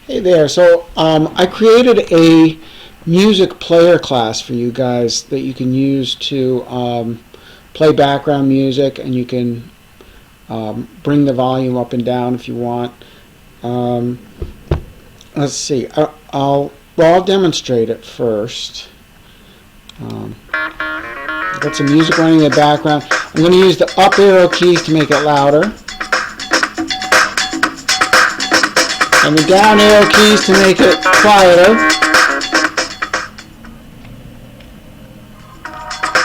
Hey there. So I created a music player class for you guys that you can use to play background music, and you can bring the volume up and down if you want. Um, let's see. I'll demonstrate it first. Got some music running in the background. I'm going to use the up arrow keys to make it louder, and the down arrow keys to make it quieter.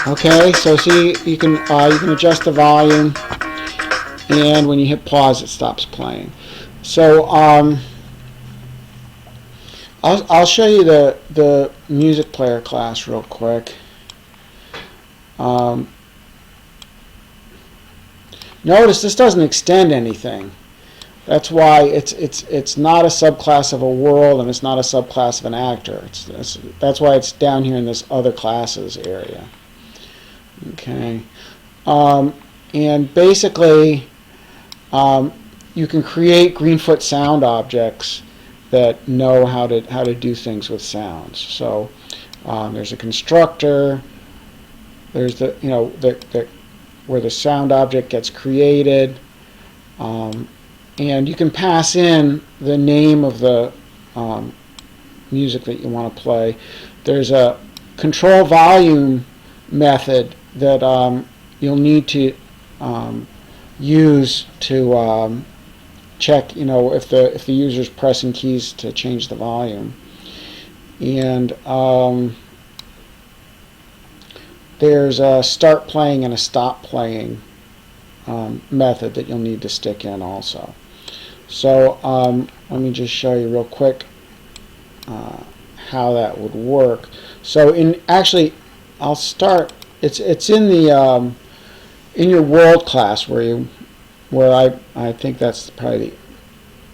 Okay, so see, you can adjust the volume, and when you hit pause, it stops playing. So I'll show you the music player class real quick. Notice this doesn't extend anything. That's why it's not a subclass of a world, and it's not a subclass of an actor. That's why it's down here in this other classes area. Okay, and basically you can create Greenfoot sound objects that know how to do things with sounds. So there's a constructor. There's where the sound object gets created. And you can pass in the name of the music that you want to play. There's a control volume method that you'll need to use to check, if the user's pressing keys to change the volume. And there's a start playing and a stop playing method that you'll need to stick in also. So let me just show you real quick how that would work. So I'll start. It's in the in your world class where I think that's probably the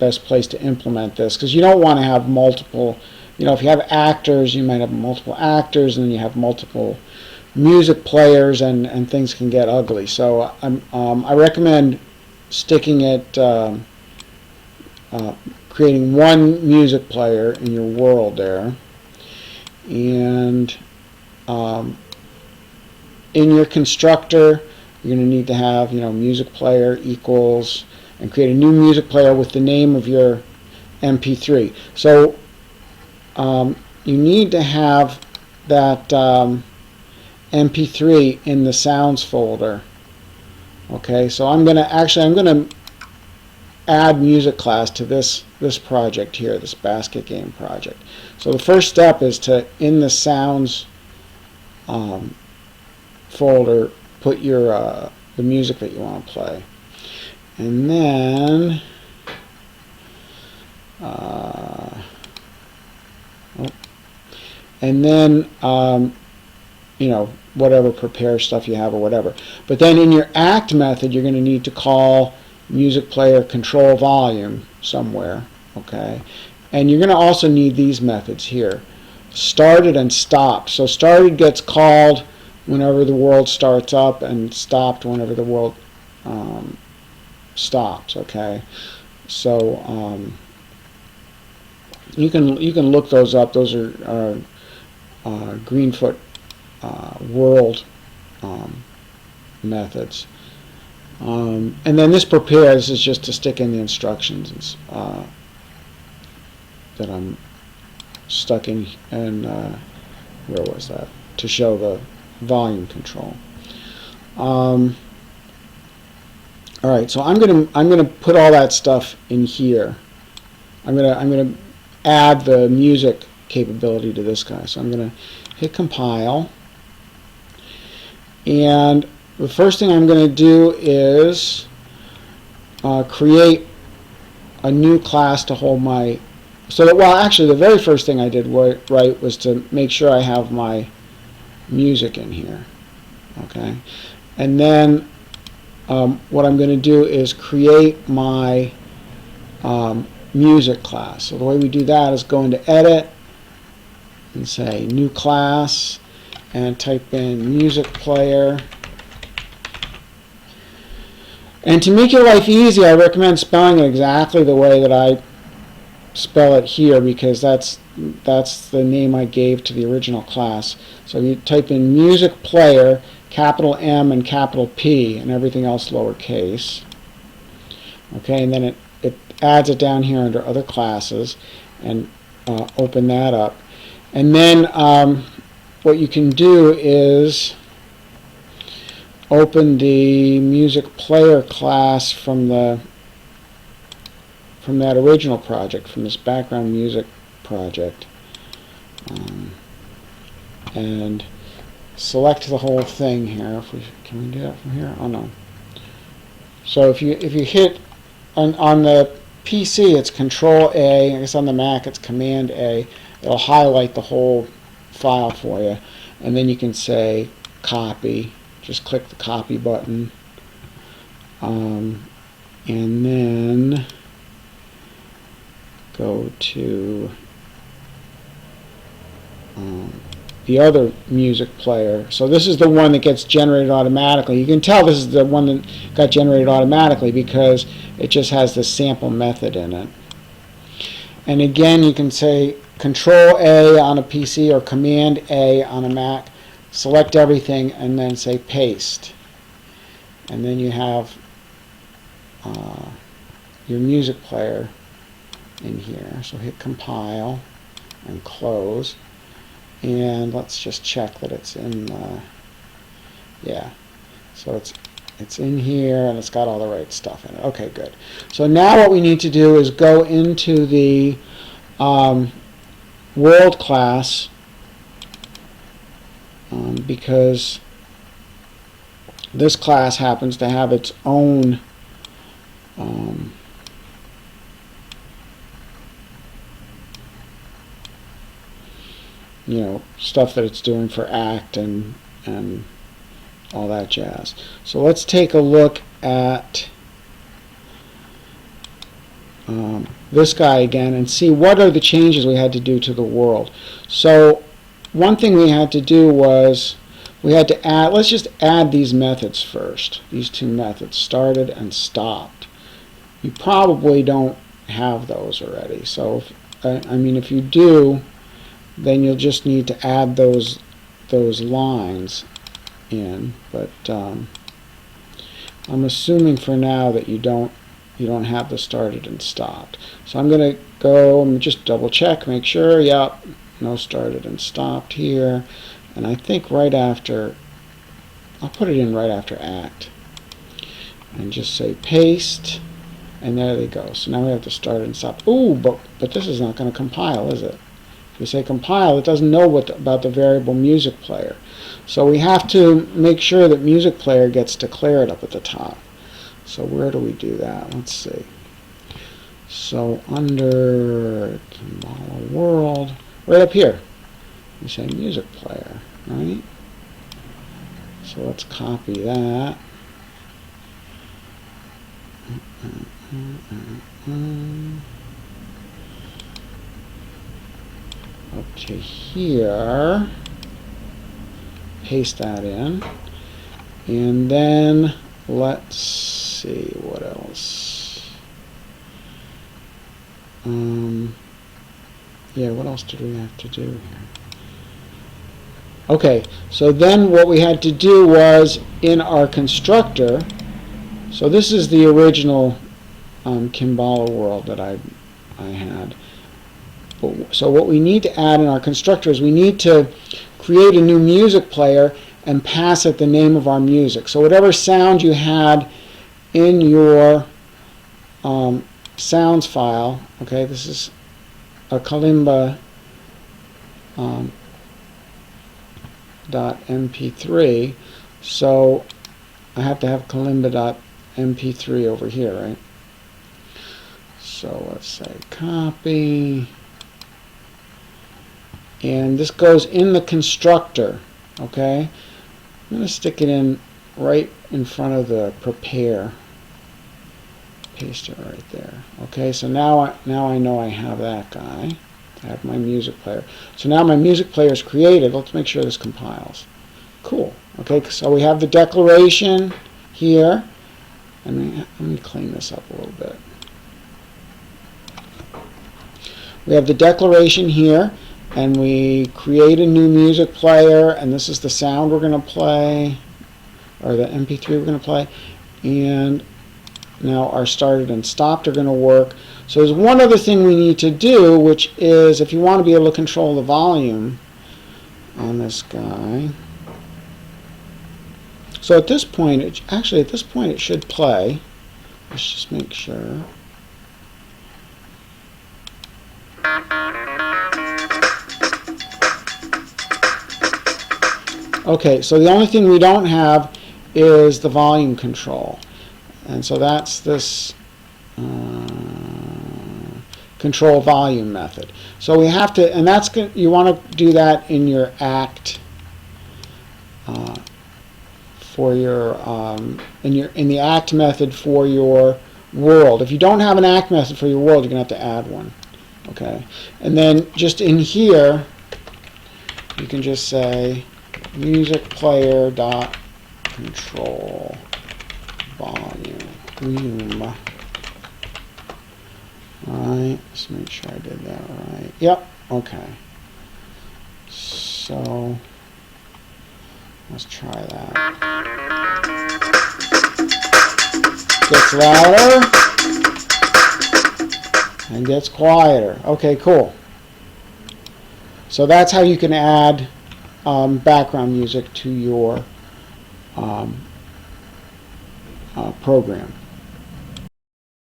best place to implement this, because you don't want to have multiple. If you have actors, you might have multiple actors, and then you have multiple music players, and things can get ugly. So I recommend sticking it, creating one music player in your world there, and in your constructor you're going to need to have music player equals, and create a new music player with the name of your MP3. So you need to have that MP3 in the sounds folder. Okay, so I'm going to add music class to this project here, this basket game project. So the first step is to, in the sounds folder, put your the music that you want to play, and then whatever prepare stuff you have or whatever. But then in your act method, you're going to need to call music player control volume somewhere. Okay, and you're going to also need these methods here, started and stopped. So started gets called whenever the world starts up, and stopped whenever the world stops. Okay, so you can look those up. Those are Greenfoot world methods. And then this prepare, this is just to stick in the instructions that I'm stuck in, and where was that? To show the volume control. All right, so I'm gonna put all that stuff in here. I'm gonna add the music capability to this guy. So I'm gonna hit compile, and the first thing I'm going to do is create a new class to hold my. Actually, the very first thing I did right was to make sure I have my music in here. Okay, and then what I'm going to do is create my music class. So the way we do that is go into Edit and say New Class, and type in Music Player. And to make your life easy, I recommend spelling it exactly the way that I spell it here because that's the name I gave to the original class. So you type in music player, capital M and capital P, and everything else lowercase. Okay, and then it adds it down here under other classes, and open that up. And then what you can do is open the music player class from that original project, from this background music project, and select the whole thing here. Can we do that from here? Oh no. So if you hit on the PC, it's Control A. I guess on the Mac it's Command A. It'll highlight the whole file for you, and then you can say copy. Just click the copy button, and then go to the other music player. So this is the one that gets generated automatically. You can tell this is the one that got generated automatically because it just has the sample method in it. And again, you can say Control A on a PC or Command A on a Mac. Select everything and then say paste. And then you have your music player in here. So hit compile and close. And let's just check that it's in yeah. So it's in here and it's got all the right stuff in it. Okay, good. So now what we need to do is go into the world class, because this class happens to have its own stuff that it's doing for ACT and all that jazz. So let's take a look at this guy again and see what are the changes we had to do to the world. So one thing we had to do was we had to add, let's just add these methods first, these two methods, started and stopped. You probably don't have those already. So I mean, if you do, then you'll just need to add those lines in. But I'm assuming for now that you don't have the started and stopped. So I'm going to go and just double check, make sure. Yep, no started and stopped here. And I think right after, I'll put it in right after ACT. And just say paste. And there they go. So now we have to start and stop. Ooh, but this is not going to compile, is it? If we say compile, it doesn't know about the variable music player. So we have to make sure that music player gets declared up at the top. So where do we do that? Let's see. So under Kimball World, right up here, we say music player, right? So let's copy that. Up to here, paste that in, and then let's see what else. Yeah, what else did we have to do here? Okay, so then what we had to do was in our constructor, so this is the original Kimball world that I had. So what we need to add in our constructor is we need to create a new music player and pass it the name of our music. So whatever sound you had in your sounds file, okay, this is a kalimba .mp3, so I have to have kalimba.mp3 over here, right? So let's say copy, and this goes in the constructor, okay? I'm going to stick it in right in front of the prepare. Paste it right there. Okay, so now I know I have that guy. I have my music player. So now my music player is created. Let's make sure this compiles. Cool. Okay, so we have the declaration here. Let me clean this up a little bit. we have the declaration here, and we create a new music player, and this is the sound we're going to play, or the MP3 we're going to play, and now our started and stopped are going to work. So there's one other thing we need to do, which is if you want to be able to control the volume on this guy. So at this point, it should play. Let's just make sure. Okay, so the only thing we don't have is the volume control. And so that's this control volume method. So we have to, and that's good, you want to do that in your act for your in the act method for your world. If you don't have an act method for your world, you're going to have to add one. Okay, and then just in here, you can just say music player dot control volume. Alright, let's make sure I did that right. Yep, okay. So let's try that. Gets louder and gets quieter. Okay, cool. So that's how you can add background music to your program.